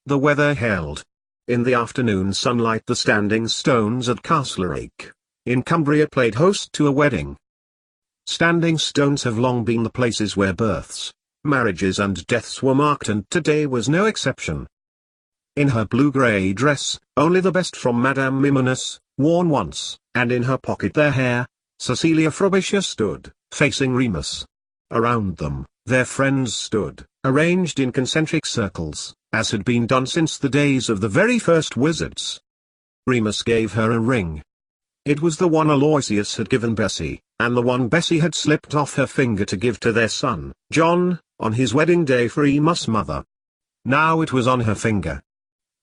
The weather held. In the afternoon sunlight the standing stones at Castlerake, in Cumbria played host to a wedding. Standing stones have long been the places where births, marriages and deaths were marked, and today was no exception. In her blue-grey dress, only the best from Madame Mimonis, worn once, and in her pocket their hair, Cecilia Frobisher stood, facing Remus. Around them, their friends stood, arranged in concentric circles, as had been done since the days of the very first wizards. Remus gave her a ring. It was the one Aloysius had given Bessie, and the one Bessie had slipped off her finger to give to their son, John, on his wedding day for Remus' mother. Now it was on her finger.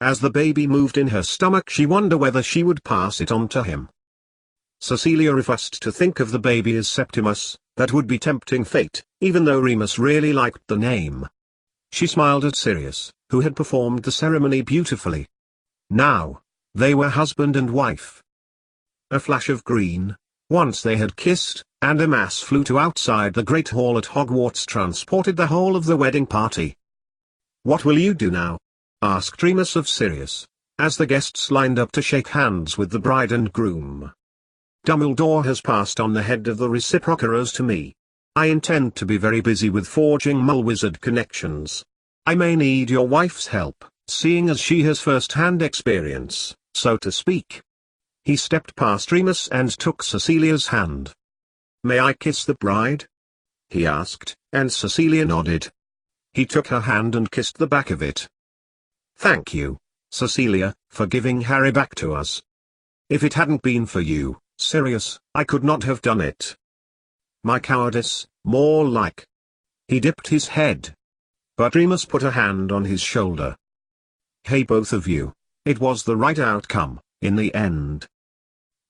As the baby moved in her stomach she wondered whether she would pass it on to him. Cecilia refused to think of the baby as Septimus, that would be tempting fate, even though Remus really liked the name. She smiled at Sirius, who had performed the ceremony beautifully. Now, they were husband and wife. A flash of green, once they had kissed, and a mass flew to outside the Great Hall at Hogwarts, transported the whole of the wedding party. "What will you do now?" asked Remus of Sirius, as the guests lined up to shake hands with the bride and groom. "Dumbledore has passed on the head of the reciprocators to me. I intend to be very busy with forging Mullwizard connections. I may need your wife's help, seeing as she has first-hand experience, so to speak." He stepped past Remus and took Cecilia's hand. "May I kiss the bride?" he asked, and Cecilia nodded. He took her hand and kissed the back of it. "Thank you, Cecilia, for giving Harry back to us. If it hadn't been for you, Sirius, I could not have done it. My cowardice, more like." He dipped his head. But Remus put a hand on his shoulder. "Hey both of you, it was the right outcome, in the end."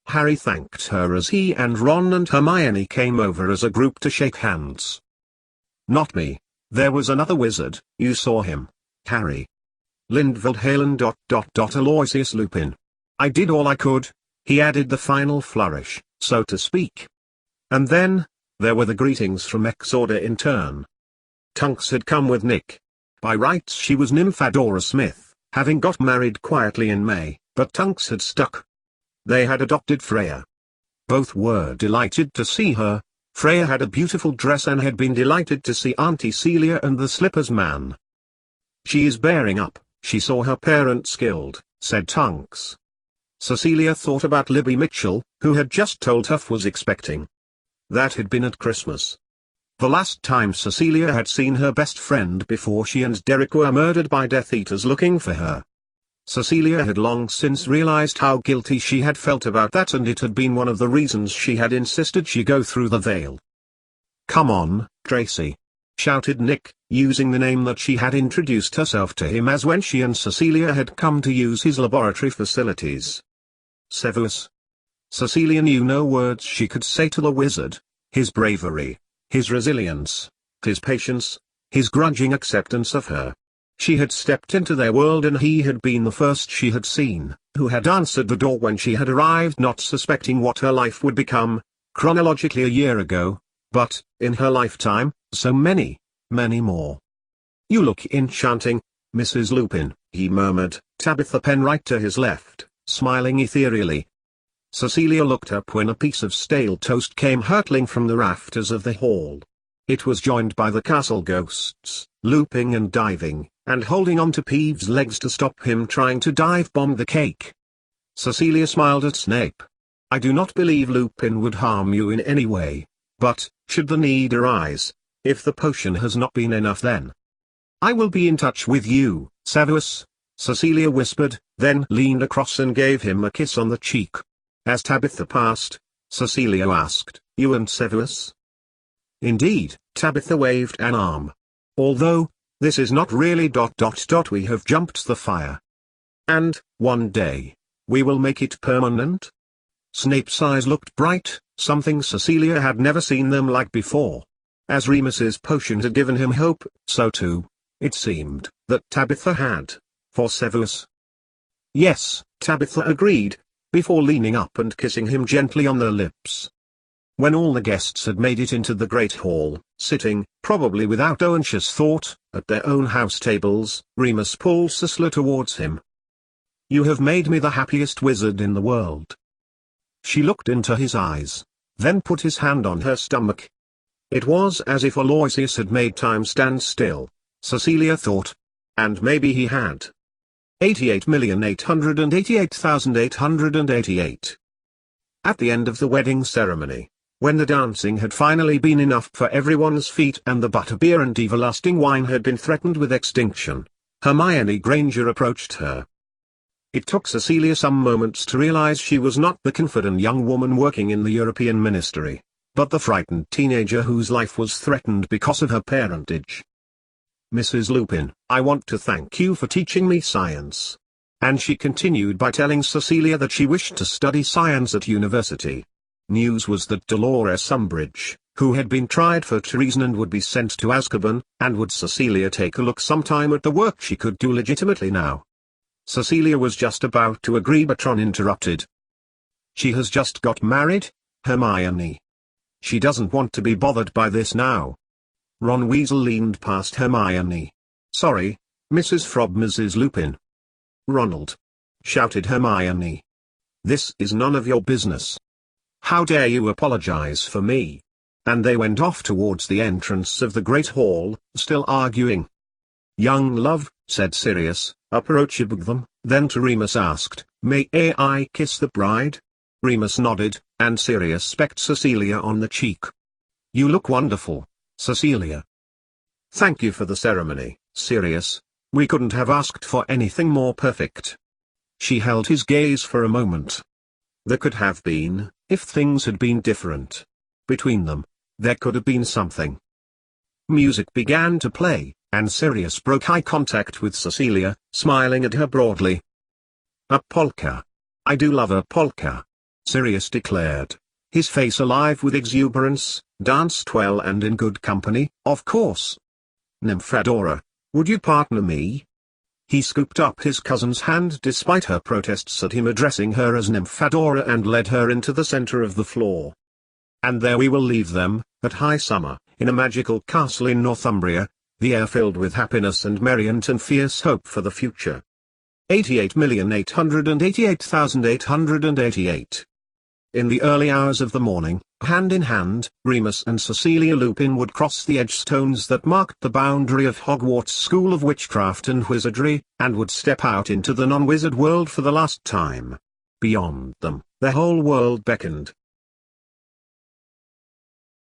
Harry thanked her as he and Ron and Hermione came over as a group to shake hands. "Not me, there was another wizard, you saw him, Harry. Lindvald Halen. Aloysius Lupin. I did all I could," he added the final flourish, so to speak. And then, there were the greetings from Exorder in turn. Tunks had come with Nick. By rights she was Nymphadora Smith, having got married quietly in May, but Tunks had stuck. They had adopted Freya. Both were delighted to see her. Freya had a beautiful dress and had been delighted to see Auntie Celia and the Slippers man. "She is bearing up, she saw her parents killed," said Tunks. Cecilia thought about Libby Mitchell, who had just told Huff was expecting. That had been at Christmas. The last time Cecilia had seen her best friend before she and Derek were murdered by Death Eaters looking for her. Cecilia had long since realized how guilty she had felt about that, and it had been one of the reasons she had insisted she go through the veil. "Come on, Tracy!" shouted Nick, using the name that she had introduced herself to him as when she and Cecilia had come to use his laboratory facilities. Severus. Cecilia knew no words she could say to the wizard. His bravery, his resilience, his patience, his grudging acceptance of her. She had stepped into their world and he had been the first she had seen, who had answered the door when she had arrived, not suspecting what her life would become, chronologically a year ago, but, in her lifetime, so many, many more. "You look enchanting, Mrs. Lupin," he murmured, Tabitha Penn right to his left, smiling ethereally. Cecilia looked up when a piece of stale toast came hurtling from the rafters of the hall. It was joined by the castle ghosts, looping and diving, and holding on to Peeves' legs to stop him trying to dive-bomb the cake. Cecilia smiled at Snape. "I do not believe Lupin would harm you in any way, but, should the need arise, if the potion has not been enough then, I will be in touch with you, Severus," Cecilia whispered, then leaned across and gave him a kiss on the cheek. As Tabitha passed, Cecilia asked, "You and Severus?" "Indeed," Tabitha waved an arm. "Although, this is not really ... we have jumped the fire. And, one day, we will make it permanent?" Snape's eyes looked bright, something Cecilia had never seen them like before. As Remus's potion had given him hope, so too, it seemed, that Tabitha had, for Severus. "Yes," Tabitha agreed, before leaning up and kissing him gently on the lips. When all the guests had made it into the great hall, sitting, probably without anxious thought, at their own house tables, Remus pulled Cecily towards him. "You have made me the happiest wizard in the world." She looked into his eyes, then put his hand on her stomach. It was as if Aloysius had made time stand still, Cecilia thought. And maybe he had. 88,888,888. At the end of the wedding ceremony, when the dancing had finally been enough for everyone's feet and the butterbeer and everlasting wine had been threatened with extinction, Hermione Granger approached her. It took Cecilia some moments to realize she was not the confident young woman working in the European ministry, but the frightened teenager whose life was threatened because of her parentage. "Mrs. Lupin, I want to thank you for teaching me science." And she continued by telling Cecilia that she wished to study science at university. News was that Dolores Umbridge, who had been tried for treason and would be sent to Azkaban, and would Cecilia take a look sometime at the work she could do legitimately now. Cecilia was just about to agree but Ron interrupted. "She has just got married, Hermione. She doesn't want to be bothered by this now." Ron Weasley leaned past Hermione. "Sorry, Mrs. Lupin." "Ronald!" shouted Hermione. "This is none of your business. How dare you apologize for me?" And they went off towards the entrance of the Great Hall, still arguing. "Young love," said Sirius, approaching them, then to Remus asked, "May I kiss the bride?" Remus nodded, and Sirius pecked Cecilia on the cheek. "You look wonderful, Cecilia." "Thank you for the ceremony, Sirius. We couldn't have asked for anything more perfect." She held his gaze for a moment. There could have been, if things had been different. Between them, there could have been something. Music began to play, and Sirius broke eye contact with Cecilia, smiling at her broadly. "A polka. I do love a polka," Sirius declared, his face alive with exuberance. "Danced well and in good company, of course. Nymphadora, would you partner me?" He scooped up his cousin's hand despite her protests at him addressing her as Nymphadora and led her into the center of the floor. And there we will leave them, at high summer, in a magical castle in Northumbria, the air filled with happiness and merriment and fierce hope for the future. 88,888,888. In the early hours of the morning, hand in hand, Remus and Cecilia Lupin would cross the edgestones that marked the boundary of Hogwarts School of Witchcraft and Wizardry, and would step out into the non-wizard world for the last time. Beyond them, the whole world beckoned,